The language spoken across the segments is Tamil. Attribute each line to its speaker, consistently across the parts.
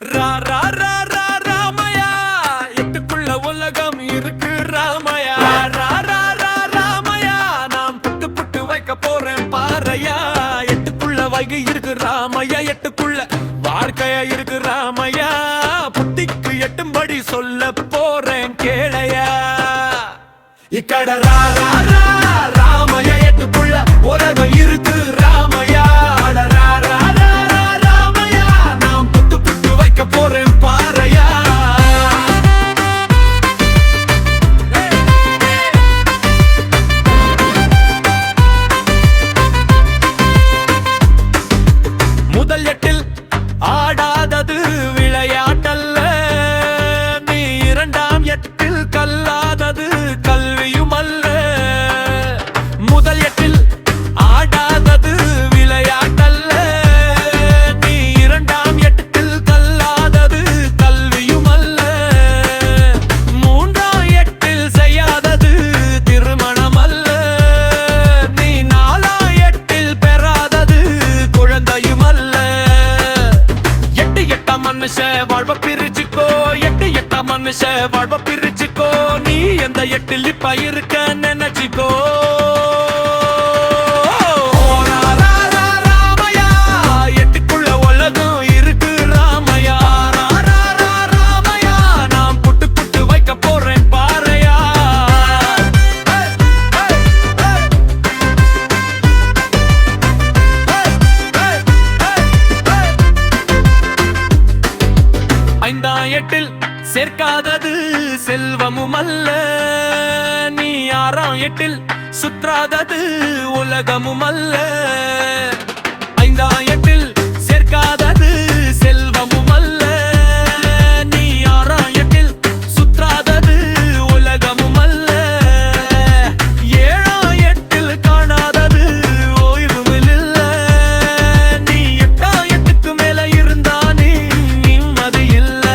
Speaker 1: ரா ரா ரா ரா ராமையா, எட்டுக்குள்ள உலகம் இருக்கு ராமையா. ரா ரா ரா ராமையா, நான் புட்டு புட்டு வைக்க போறேன் பாறையா. எட்டுக்குள்ள வைகை இருக்கு ராமையா, எட்டுக்குள்ள வாழ்க்கையா இருக்கு ராமையா. புத்திக்கு எட்டும்படி சொல்ல போறேன் கேளையா. இக்கட ரா ரா ரா ராமையா, எட்டுக்குள்ள உலகம் இருக்கு ராமையா. அட ரா ரா ரா ரா ராமையா, நான் புட்டு புட்டு வைக்க போறேன் பாறையா. முதல் எட்டில் ஆடாதது விளையாட்டல்ல, நீ இரண்டாம் எட்டில் கல்லாதது கல்வியும் அல்ல. முதல் எட்டில் ஆடாதது விளையாட்டல்ல, நீ இரண்டாம் எட்டில் கல்லாதது கல்வியும் அல்ல. மூன்றாம் எட்டில் செய்யாதது திருமணம் அல்ல, நீ நாலாம் எட்டில் பெறாதது குழந்தையும் அல்ல. எட்டு எட்டாம் மனுஷ வாழ்வ பிரிச்சுக்கோ, எட்டு எட்டாம் மனுஷ வாழ்வ பிரிச்சுக்கோ. நீ எந்த எட்டில் இப்ப இருக்க நினைச்சுக்கோ. ரா ரா ரா ராமையா, எட்டுக்குள்ள உலகம் இருக்கு ராமையா. ரா ரா ரா ராமையா, நான் புட்டு புட்டு வைக்க போறேன் பாறையா. ஐந்தாம் எட்டில் சேர்க்காதது செல்வமும் அல்ல, நீ ஆறாம் எட்டில் சுற்றாதது உலகமும் அல்ல. ஐந்தாம் எட்டில் சேர்க்காதது செல்வமும் அல்ல, நீ ஆறாம் எட்டில் சுற்றாதது உலகமும் அல்ல. ஏழாம் எட்டில் காணாதது ஓய்வும் இல்ல, நீ எட்டாம் எட்டுக்கு மேல இருந்தா நீ நிம்மதி இல்ல.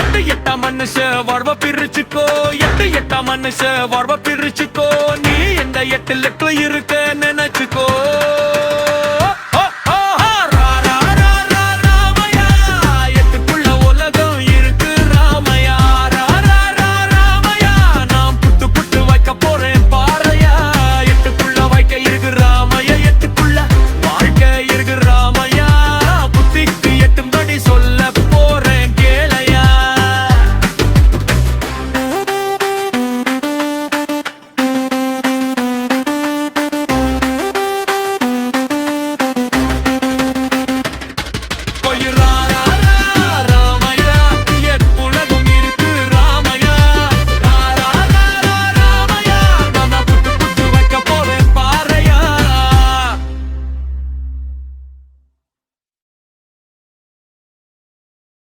Speaker 1: எட்டு எட்டாம் மனுஷ வாழ்வ பிரிச்சுக்கோ, எட்டு எட்டாம் மனுஷ வாழ்வ பிரிச்சுக்கோ. நீ எந்த எட்டில் இருக்க நினைச்சுக்கோ.